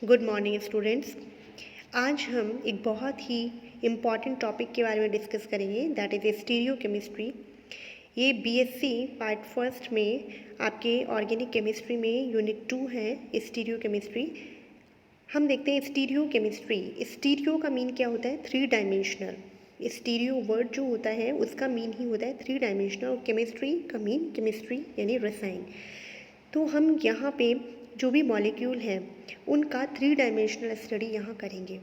Good morning students. आज हम एक बहुत ही इम्पॉर्टेंट टॉपिक के बारे में डिस्कस करेंगे, दैट इज़ स्टीरियो केमिस्ट्री। ये बीएससी पार्ट फर्स्ट में आपके ऑर्गेनिक केमिस्ट्री में यूनिट 2 है स्टीरियो केमिस्ट्री। हम देखते हैं स्टीरियो केमिस्ट्री। स्टीरियो का मीन क्या होता है? 3 डायमेंशनल। स्टीरियो वर्ड जो होता है उसका मीन ही होता है 3 डायमेंशनल, और केमिस्ट्री का मीन केमिस्ट्री यानी रसायन। तो हम यहाँ पे जो भी मॉलिक्यूल हैं उनका 3 डायमेंशनल स्टडी यहाँ करेंगे।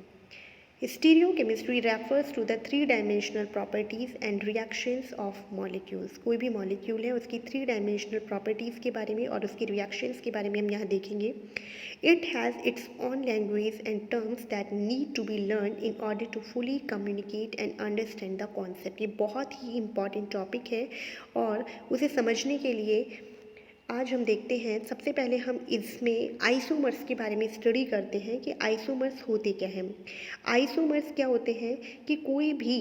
Stereochemistry refers to the 3 dimensional properties and reactions of molecules. कोई भी मॉलिक्यूल है उसकी 3 डायमेंशनल प्रॉपर्टीज़ के बारे में और उसकी रिएक्शंस के बारे में हम यहाँ देखेंगे। It has its own language and terms that need to be learn in order to fully communicate and understand the concept. ये बहुत ही इंपॉर्टेंट टॉपिक है और उसे समझने के लिए आज हम देखते हैं। सबसे पहले हम इसमें आइसोमर्स के बारे में स्टडी करते हैं कि आइसोमर्स होते क्या हैं। आइसोमर्स क्या होते हैं कि कोई भी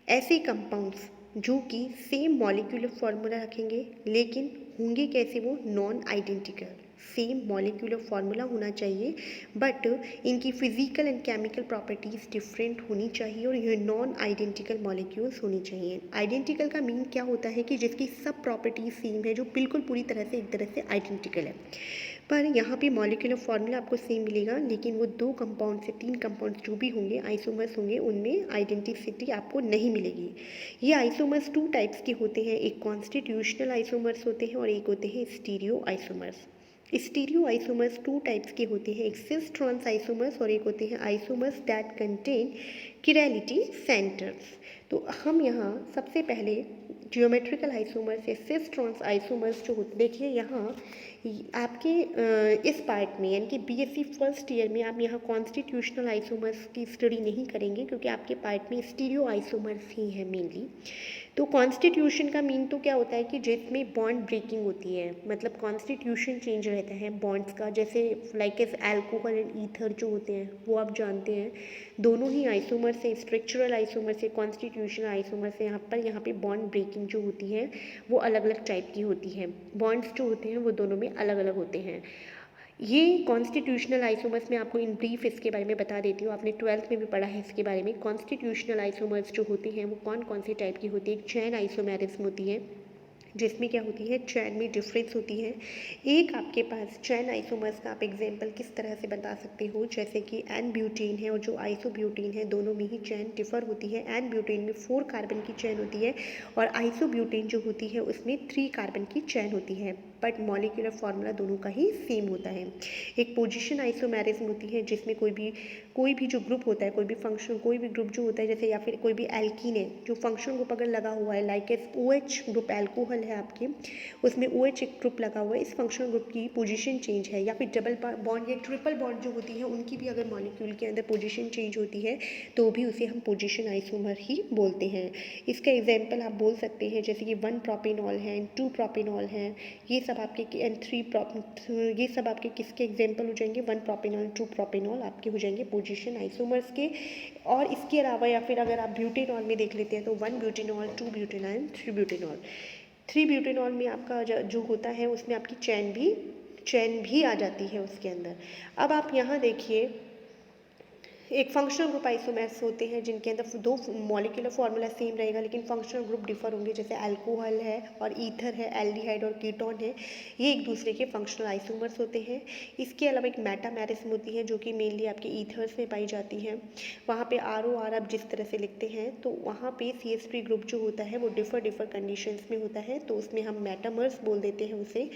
ऐसे कंपाउंड्स जो कि सेम मॉलिक्यूलर फार्मूला रखेंगे लेकिन होंगे कैसे? वो non identical. Same molecular formula होना चाहिए बट इनकी physical and chemical properties different होनी चाहिए और ये नॉन आइडेंटिकल मॉलिक्यूल्स होनी चाहिए। आइडेंटिकल का मीन क्या होता है कि जिसकी सब प्रॉपर्टीज सेम है, जो बिल्कुल पूरी तरह से एक तरह से आइडेंटिकल है। पर यहाँ पे मॉलिक्यूलर फार्मूला आपको सेम मिलेगा लेकिन वो 2 कंपाउंड से 3 कंपाउंड जो भी होंगे आइसोमर्स होंगे उनमें आइडेंटिसिटी आपको नहीं मिलेगी। ये आइसोमर्स 2 टाइप्स के होते हैं, एक कॉन्स्टिट्यूशनल आइसोमर्स होते हैं और एक होते हैं stereo isomers. Stereo isomers 2 types के होते हैं, एक सिस ट्रांस आइसोमर्स और एक होते हैं आइसोमर्स दैट कंटेन चिरैलिटी सेंटर्स। तो हम यहाँ सबसे पहले जियोमेट्रिकल आइसोमर्स या सिस ट्रांस आइसोमर्स जो होते, देखिए यहाँ आपके इस पार्ट में यानी कि बीएससी फर्स्ट ईयर में आप यहाँ कॉन्स्टिट्यूशनल आइसोमर्स की स्टडी नहीं करेंगे क्योंकि आपके पार्ट में स्टीरियो आइसोमर्स ही है मेनली। तो कॉन्स्टिट्यूशन का मीन तो क्या होता है कि जिसमें बॉन्ड ब्रेकिंग होती है, मतलब कॉन्स्टिट्यूशन चेंज रहता है बॉन्ड्स का, जैसे like S alcohol and ether जो होते हैं वो आप जानते हैं। दोनों ही आइसोमर से, स्ट्रक्चरल आइसोमर से, कॉन्स्टिट्यूशनल आइसोमर से यहाँ पे बॉन्ड ब्रेकिंग जो होती है वो अलग अलग टाइप की होती है। बॉन्ड्स जो होते हैं वो दोनों में अलग अलग होते हैं। ये कॉन्स्टिट्यूशनल आइसोमर्स में आपको इन ब्रीफ इसके बारे में बता देती हूँ, आपने 12th में भी पढ़ा है इसके बारे में। कॉन्स्टिट्यूशनल आइसोमर्स जो होती हैं वो कौन कौन सी टाइप की होती है? एक चैन आइसोमेरिज्म होती है जिसमें क्या होती है, चैन में डिफरेंस होती है। एक आपके पास चैन आइसोमर्स का आप एग्जांपल किस तरह से बता सकते हो, जैसे कि एन ब्यूटीन है और जो आइसोब्यूटीन है, दोनों में ही चैन डिफर होती है। एन ब्यूटीन में 4 कार्बन की चैन होती है और आइसोब्यूटीन जो होती है उसमें 3 कार्बन की चैन होती है, बट मॉलिक्यूलर फार्मूला दोनों का ही सेम होता है। एक पोजिशन आइसोमेरिज्म होती है जिसमें कोई भी जो ग्रुप होता है, कोई भी फंक्शन, कोई भी ग्रुप जो होता है, जैसे या फिर कोई भी एल्कीन है जो फंक्शन ग्रुप अगर लगा हुआ है, like S OH group alcohol है आपके, उसमें OH एक ग्रुप लगा हुआ है, इस फंक्शनल ग्रुप की पोजीशन चेंज है, या फिर डबल बॉन्ड या ट्रिपल बॉन्ड जो होती है उनकी भी अगर मॉलिक्यूल के अंदर पोजीशन चेंज होती है तो भी उसे हम पोजीशन आइसोमर ही बोलते हैं। इसका एग्जाम्पल आप बोल सकते हैं जैसे कि 1 प्रोपेनॉल है, 2 प्रोपेनॉल है, ये सब आपके एंड 3 ये सब आपके किसके एग्जाम्पल हो जाएंगे? 1 प्रोपेनॉल 2 प्रोपेनॉल आपके हो जाएंगे पोजीशन आइसोमर्स के। और इसके अलावा या फिर अगर आप ब्यूटेनॉल में देख लेते हैं तो 1 ब्यूटेनॉल, 2 ब्यूटेनॉल, 3 ब्यूटेनॉल। 3 ब्यूटेनॉल में आपका जो होता है उसमें आपकी चैन भी आ जाती है उसके अंदर। अब आप यहाँ देखिए, एक फंक्शनल ग्रुप आइसोमर्स होते हैं जिनके अंदर 2 मॉलिक्यूलर फार्मूला सेम रहेगा लेकिन फंक्शनल ग्रुप डिफर होंगे, जैसे अल्कोहल है और ईथर है, एल्डिहाइड और कीटोन है, ये एक दूसरे के फंक्शनल आइसोमर्स होते हैं। इसके अलावा एक मेटामेरिज्म होती है जो कि मेनली आपके ईथर्स में पाई जाती है। वहाँ पे ROR आप जिस तरह से लिखते हैं तो वहाँ पे CH3 ग्रुप जो होता है वो डिफर कंडीशंस में होता है, तो उसमें हम मेटामर्स बोल देते हैं उसे।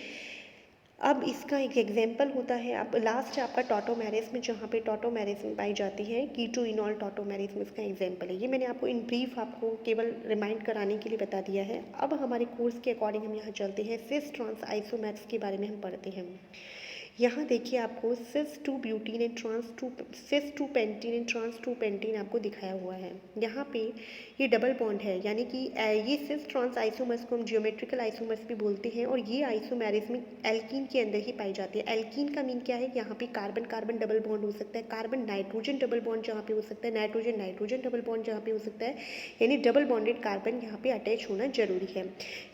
अब इसका एक एग्जाम्पल होता है, अब लास्ट है आपका टॉटोमेरिज्म, जहाँ पे टॉटोमेरिज्म पाई जाती है, कीटोइनॉल टॉटोमेरिज्म इसका एग्जाम्पल है। ये मैंने आपको इन ब्रीफ आपको केवल रिमाइंड कराने के लिए बता दिया है। अब हमारे कोर्स के अकॉर्डिंग हम यहाँ चलते हैं, सिस ट्रांस आइसोमर्स के बारे में हम पढ़ते हैं। यहाँ देखिए आपको cis 2 butene and cis 2 pentene and trans 2 pentene आपको दिखाया हुआ है। यहाँ पे ये डबल बॉन्ड है, यानी कि ये सिस ट्रांस आइसोमर्स को हम जियोमेट्रिकल आइसोमर्स भी बोलते हैं और ये आइसोमेरिज्म एल्कीन के अंदर ही पाई जाती है। एल्कीन का मीन क्या है कि यहाँ पे कार्बन कार्बन डबल बॉन्ड हो सकता है, कार्बन नाइट्रोजन डबल बॉन्ड जहाँ पे हो सकता है, नाइट्रोजन नाइट्रोजन डबल बॉन्ड जहाँ पे हो सकता है, यानी डबल बॉन्डेड कार्बन यहाँ पे अटैच होना जरूरी है।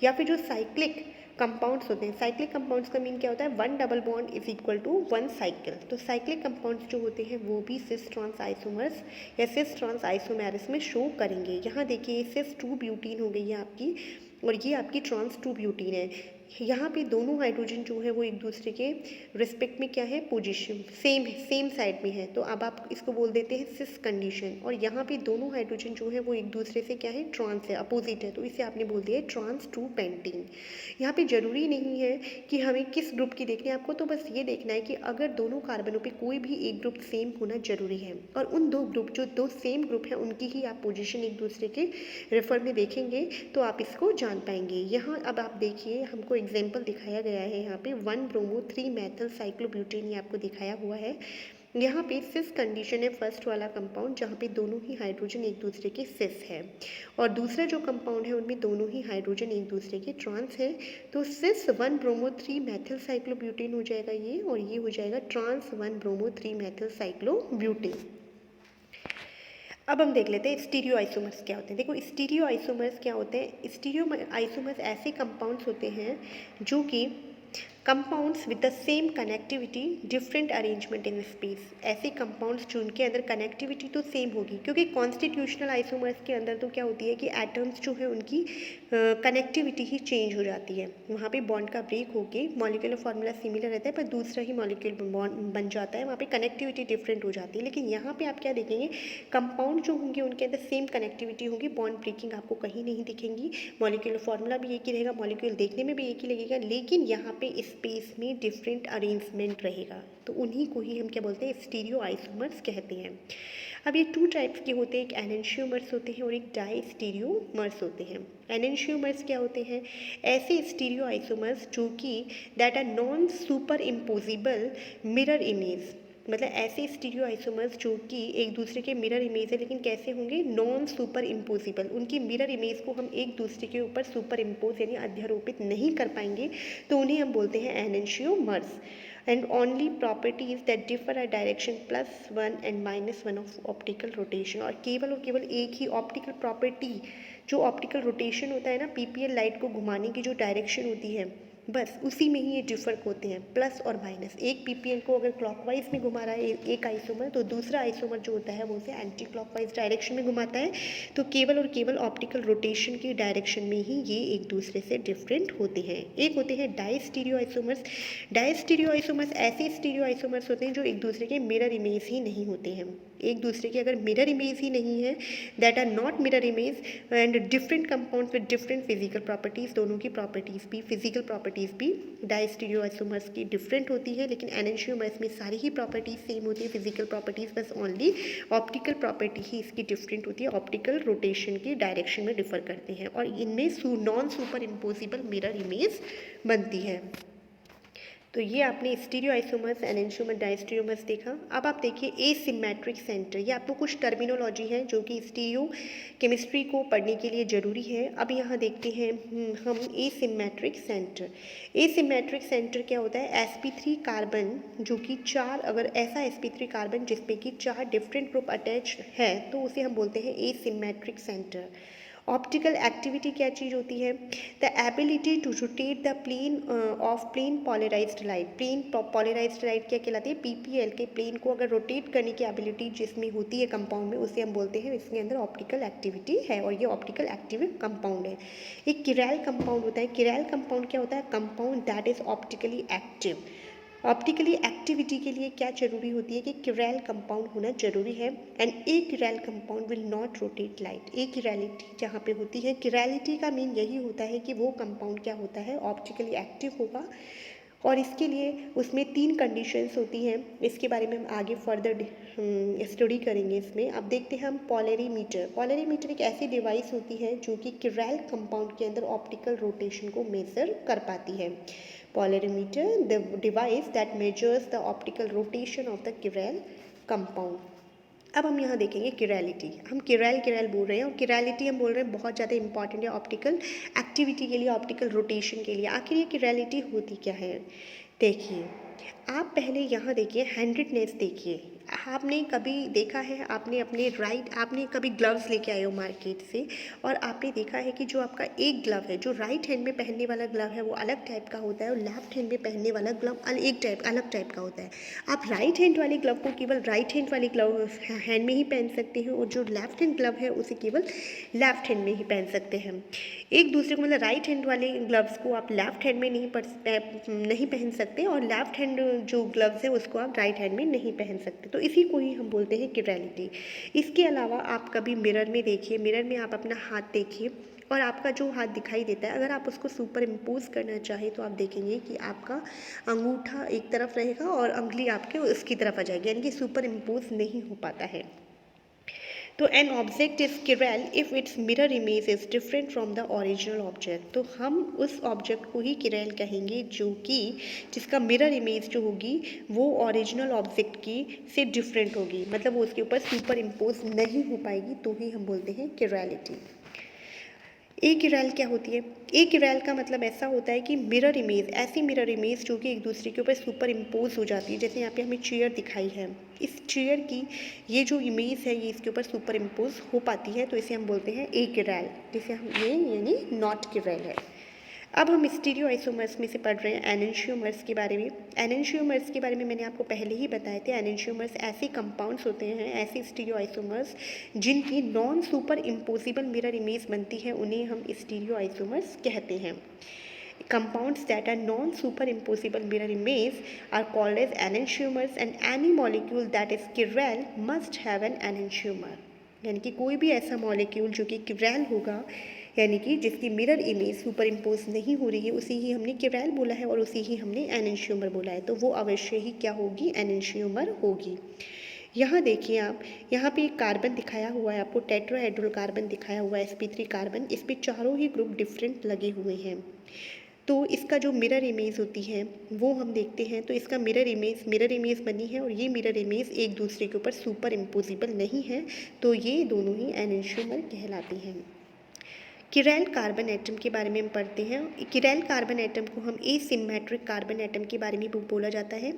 या फिर जो साइक्लिक कंपाउंड्स होते हैं, साइक्लिक कंपाउंड्स का मीन क्या होता है, one double bond is equal to one cycle. तो साइक्लिक कंपाउंड्स जो होते हैं वो भी सिस ट्रांस आइसोमर्स या सिस ट्रांस आइसोमेरिस में शो करेंगे। यहाँ देखिए सिस 2 ब्यूटीन हो गई है आपकी, और ये आपकी ट्रांस 2 ब्यूटीन है। यहाँ पे दोनों हाइड्रोजन जो है वो एक दूसरे के रिस्पेक्ट में क्या है, पोजीशन सेम साइड में है, तो अब आप इसको बोल देते हैं सिस कंडीशन। और यहाँ पे दोनों हाइड्रोजन जो है वो एक दूसरे से क्या है, ट्रांस है, अपोजिट है, तो इसे आपने बोल दिया है ट्रांस 2 पेंटीन। यहाँ पे जरूरी नहीं है कि हमें किस ग्रुप की देखनी है, आपको तो बस ये देखना है कि अगर दोनों कार्बनों पे कोई भी एक ग्रुप सेम होना जरूरी है, और उन दो ग्रुप जो दो सेम ग्रुप है उनकी ही आप पोजीशन एक दूसरे के रेफर में देखेंगे तो आप इसको जान पाएंगे। यहाँ अब आप देखिए हमको एग्जाम्पल दिखाया गया है, यहाँ पे 1 ब्रोमो 3 मैथल साइक्लोब्यूटेन ये आपको दिखाया हुआ है। यहाँ पे सिस कंडीशन है फर्स्ट वाला कंपाउंड, जहाँ पे दोनों ही हाइड्रोजन एक दूसरे के सिस है, और दूसरा जो कंपाउंड है उनमें दोनों ही हाइड्रोजन एक दूसरे के ट्रांस है। तो सिस 1 ब्रोमो 3 मैथल साइक्लोब्यूटेन हो जाएगा ये, और ये हो जाएगा ट्रांस 1 ब्रोमो 3 मैथल साइक्लोब्यूटेन। अब हम देख लेते हैं स्टीरियो आइसोमर्स क्या होते हैं। देखो स्टीरियो आइसोमर्स क्या होते हैं, स्टीरियो आइसोमर्स ऐसे कंपाउंड्स होते हैं जो कि compounds with the same connectivity different arrangement in space. ऐसे कंपाउंड्स जो उनके अंदर कनेक्टिविटी तो सेम होगी, क्योंकि कॉन्स्टिट्यूशनल आइसोमर्स के अंदर तो क्या होती है कि एटम्स जो है उनकी कनेक्टिविटी ही चेंज हो जाती है, वहाँ पे बॉन्ड का ब्रेक होके मॉलिक्यूलर फार्मूला सिमिलर रहता है पर दूसरा ही मॉलिक्यूल बॉन्ड बन जाता है, वहाँ पे कनेक्टिविटी डिफरेंट हो जाती है। लेकिन यहाँ पे आप क्या देखेंगे, कंपाउंड जो होंगे उनके अंदर सेम कनेक्टिविटी होगी, बॉन्ड ब्रेकिंग आपको कहीं नहीं दिखेंगी, मॉलिक्यूलर फार्मूला भी एक ही रहेगा, मॉलिक्यूल देखने में भी एक ही लगेगा, लेकिन यहाँ पे स्पेस में डिफरेंट अरेंजमेंट रहेगा। तो उन्हीं को ही हम क्या बोलते हैं, स्टीरियो आइसोमर्स कहते हैं। अब ये 2 टाइप्स के होते हैं, एक एनेंशियोमर्स होते हैं और एक डाई स्टीरियोमर्स होते हैं। एनेंशियोमर्स क्या होते हैं, ऐसे स्टीरियो आइसोमर्स जो कि that are non superimposable mirror image, मतलब ऐसे स्टीरियो आइसोमर्स जो कि एक दूसरे के मिरर इमेज है, लेकिन कैसे होंगे, नॉन सुपर इम्पोजिबल, उनकी मिरर इमेज को हम एक दूसरे के ऊपर सुपर इम्पोज यानी अध्यारोपित नहीं कर पाएंगे, तो उन्हें हम बोलते हैं enantiomers. And only properties that differ a direction +1 and -1 of optical rotation, और केवल एक ही ऑप्टिकल प्रॉपर्टी, जो ऑप्टिकल रोटेशन होता है ना, पीपीएल लाइट को घुमाने की जो डायरेक्शन होती है, बस उसी में ही ये डिफर होते हैं, प्लस और माइनस। एक पीपीएल को अगर क्लॉकवाइज में घुमा रहा है एक आइसोमर, तो दूसरा आइसोमर जो होता है वो उसे एंटी क्लॉकवाइज डायरेक्शन में घुमाता है, तो केवल और केवल ऑप्टिकल रोटेशन की डायरेक्शन में ही ये एक दूसरे से डिफरेंट होते हैं। एक होते हैं diastereo isomers. Diastereo isomers ऐसे स्टीरियो आइसोमर्स होते हैं जो एक दूसरे के मिरर इमेज ही नहीं होते हैं, एक दूसरे की अगर मिरर इमेज ही नहीं है, that are not mirror image and different compounds with different physical properties, दोनों की प्रॉपर्टीज़ भी, फिजिकल प्रॉपर्टीज़ भी डाई स्टीरियो आइसोमर्स की डिफरेंट होती है। लेकिन एनेंशियोमर्स में सारी ही प्रॉपर्टीज़ सेम होती है, फिजिकल प्रॉपर्टीज़, बस ओनली ऑप्टिकल प्रॉपर्टी ही इसकी डिफरेंट होती है, ऑप्टिकल रोटेशन की डायरेक्शन में डिफर करते हैं, और इनमें non superimposable mirror image बनती है। तो ये आपने स्टीरियो आइसोमर्स, एनेंशियोमर, डायस्टीरियोमर्स देखा। अब आप देखिए एसिमेट्रिक सेंटर, ये आपको कुछ टर्मिनोलॉजी है जो कि स्टीरियो केमिस्ट्री को पढ़ने के लिए ज़रूरी है। अब यहाँ देखते हैं हम एसिमेट्रिक सेंटर। एसिमेट्रिक सेंटर क्या होता है, sp3 कार्बन जो कि 4, अगर ऐसा sp3 कार्बन जिसमें कि 4 डिफरेंट ग्रुप अटैच है तो उसे हम बोलते हैं एसिमेट्रिक सेंटर। ऑप्टिकल एक्टिविटी क्या चीज़ होती है, the ability to rotate the plane of plane polarised light. Plane polarised light क्या कहलाती है, पीपीएल के प्लेन को अगर रोटेट करने की एबिलिटी जिसमें होती है कंपाउंड में, उसे हम बोलते हैं इसके अंदर ऑप्टिकल एक्टिविटी है, और ये ऑप्टिकल एक्टिव कंपाउंड है। एक किरैल कंपाउंड होता है। किरैल कंपाउंड क्या होता है, compound that is optically active. Optically activity के लिए क्या जरूरी होती है कि किरैल कंपाउंड होना जरूरी है, and a chiral compound will not rotate light. A chirality जहाँ पे होती है, किरैलिटी का मीन यही होता है कि वो कंपाउंड क्या होता है, ऑप्टिकली एक्टिव होगा, और इसके लिए उसमें 3 कंडीशंस होती हैं। इसके बारे में हम आगे फर्दर स्टडी करेंगे। इसमें अब देखते हैं हम पोलरीमीटर। पोलरीमीटर एक ऐसी डिवाइस होती है जो कि किरैल कंपाउंड के अंदर ऑप्टिकल रोटेशन को मेजर कर पाती है। Polarimeter, the device that measures the optical rotation of the chiral compound. अब हम यहाँ देखेंगे किरैलिटी। हम किरैल बोल रहे हैं, और किरैलिटी हम बोल रहे हैं बहुत ज़्यादा इंपॉर्टेंट है ऑप्टिकल एक्टिविटी के लिए, ऑप्टिकल रोटेशन के लिए। आखिर ये किरैलिटी होती क्या है, देखिए आप पहले यहाँ देखिए, हैंड्रेडनेस देखिए। आपने कभी देखा है, आपने कभी ग्लव्स लेके आए हो मार्केट से और आपने देखा है कि जो आपका एक ग्लव है, जो राइट हैंड में पहनने वाला ग्लव है वो अलग टाइप का होता है और लेफ्ट हैंड में पहनने वाला ग्लव अलग टाइप का होता है। आप राइट हैंड वाले ग्लव को केवल राइट हैंड वाले ग्लव हैंड में ही पहन सकते हैं और जो लेफ्ट हैंड ग्लव है उसे केवल लेफ्ट हैंड में ही पहन सकते हैं। एक दूसरे को मतलब राइट हैंड वाले ग्लव्स को आप लेफ्ट हैंड में नहीं पहन सकते और लेफ्ट हैंड जो ग्लव्स है उसको आप राइट हैंड में नहीं पहन सकते, तो इसी को ही हम बोलते हैं किरैलिटी। इसके अलावा आप कभी मिरर में देखिए, मिरर में आप अपना हाथ देखिए और आपका जो हाथ दिखाई देता है अगर आप उसको सुपर इम्पोज करना चाहें तो आप देखेंगे कि आपका अंगूठा एक तरफ रहेगा और उंगली आपके उसकी तरफ आ जाएगी, यानी कि सुपर इम्पोज नहीं हो पाता है। तो an object is chiral if its mirror image is different from the original object. तो हम उस ऑब्जेक्ट को ही किरैल कहेंगे जो कि जिसका मिरर इमेज जो होगी वो ओरिजिनल ऑब्जेक्ट की से डिफरेंट होगी, मतलब वो उसके ऊपर सुपर इम्पोज नहीं हो पाएगी, तो ही हम बोलते हैं किरैलिटी। ए किरैल क्या होती है? ए किरैल का मतलब ऐसा होता है कि मिरर इमेज, ऐसी मिरर इमेज जो कि एक दूसरे के ऊपर सुपर इम्पोज हो जाती है। जैसे यहाँ पे हमें चेयर दिखाई है, इस चेयर की ये जो इमेज है ये इसके ऊपर सुपर इम्पोज हो पाती है, तो इसे हम बोलते हैं ए किरैल, जिसे हम ये यानी नॉट किरैल है। अब हम स्टीरियो आइसोमर्स में से पढ़ रहे हैं एनेंशियोमर्स के बारे में। एनेंशियोमर्स के बारे में मैंने आपको पहले ही बताए थे। एनेंशियोमर्स ऐसे कंपाउंड्स होते हैं, ऐसे स्टीरियो आइसोमर्स जिनकी non superimposable mirror image बनती है, उन्हें हम स्टीरियो आइसोमर्स कहते हैं। Compounds that are non-superimposable mirror image are called as enantiomers and any molecule that is chiral must have an enantiomer। यानी कि कोई भी ऐसा मॉलिक्यूल जो कि किरैल होगा, यानी कि जिसकी मिरर इमेज सुपर इम्पोज नहीं हो रही है, उसी ही हमने किरैल बोला है और उसी ही हमने एनेंशियोमर बोला है, तो वो अवश्य ही क्या होगी? एनेंशियोमर होगी। यहाँ देखिए आप, यहाँ पे एक कार्बन दिखाया हुआ है आपको, टेट्राहेड्रल कार्बन दिखाया हुआ है, sp3 कार्बन, इस पे चारों ही ग्रुप डिफरेंट लगे हुए हैं। तो इसका जो मिरर इमेज होती है वो हम देखते हैं, तो इसका मिरर इमेज बनी है और ये मिरर इमेज एक दूसरे के ऊपर सुपर इम्पोजिबल नहीं है, तो ये दोनों ही एनेंशियोमर कहलाती हैं। किरैल कार्बन एटम के बारे में हम पढ़ते हैं। किरैल कार्बन एटम को हम एसिमेट्रिक कार्बन एटम के बारे में भी बोला जाता है।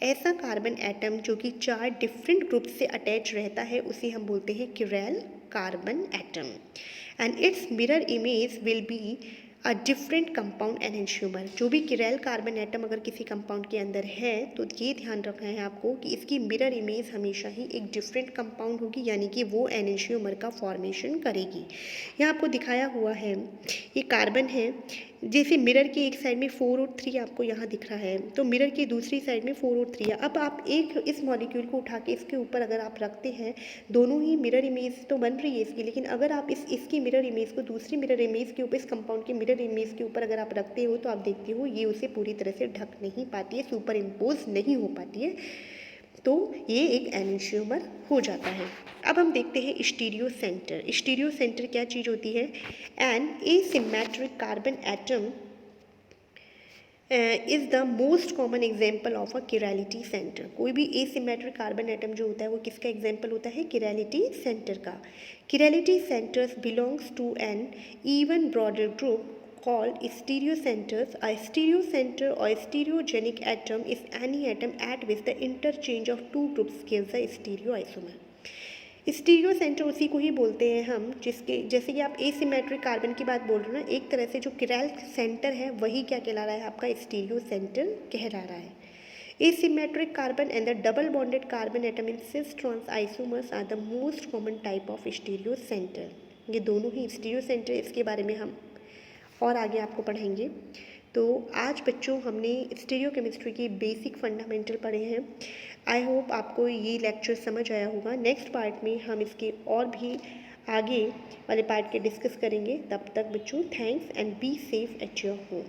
ऐसा कार्बन एटम जो कि 4 डिफरेंट ग्रुप से अटैच रहता है उसे हम बोलते हैं chiral carbon atom, and its mirror image will be a different compound enantiomer. जो भी किरैल कार्बन एटम अगर किसी कंपाउंड के अंदर है तो ये ध्यान रखना है आपको कि इसकी मिरर इमेज हमेशा ही एक डिफरेंट कंपाउंड होगी, यानी कि वो एनेंशियोमर का फॉर्मेशन करेगी। यहाँ आपको दिखाया हुआ है ये कार्बन है, जैसे मिरर की एक साइड में 4 और 3 आपको यहाँ दिख रहा है, तो मिरर की दूसरी साइड में 4 और 3 है। अब आप एक इस मॉलिक्यूल को उठा के इसके ऊपर अगर आप रखते हैं, दोनों ही मिरर इमेज तो बन रही है इसकी, लेकिन अगर आप इसकी मिरर इमेज को दूसरी मिरर इमेज के ऊपर, इस कंपाउंड की मिरर इमेज के ऊपर अगर आप रखते हो, तो आप देखते हो ये उसे पूरी तरह से ढक नहीं पाती है, सुपर इम्पोज नहीं हो पाती है, तो ये एक एनेंशियोमर हो जाता है। अब हम देखते हैं स्टीरियो सेंटर। स्टीरियो सेंटर क्या चीज़ होती है? An asymmetric carbon atom is the most common example of a chirality centre. कोई भी एसिमेट्रिक कार्बन एटम जो होता है वो किसका एग्जाम्पल होता है? किरैलिटी सेंटर का। Chirality centres belongs to an even broader group called stereocenters. A stereocenter or stereogenic atom is any atom at which the interchange of two groups gives a stereoisomer. Stereo centre उसी को ही बोलते हैं हम, जिसके जैसे कि आप एसिमेट्रिक कार्बन की बात बोल रहे हो ना, एक तरह से जो किरैल सेंटर है वही क्या कहला रहा है? आपका स्टीरियो सेंटर कहला रहा है। Asymmetric carbon and the double bonded carbon atom in cis trans isomers are the most common type of stereo center। ये दोनों ही स्टीरियो सेंटर, इसके बारे में हम और आगे आपको पढ़ाएंगे। तो आज बच्चों हमने स्टीरियो केमिस्ट्री की बेसिक फंडामेंटल पढ़े हैं। आई होप आपको ये लेक्चर समझ आया होगा। नेक्स्ट पार्ट में हम इसके और भी आगे वाले पार्ट के डिस्कस करेंगे। तब तक बच्चों thanks and be safe at your home.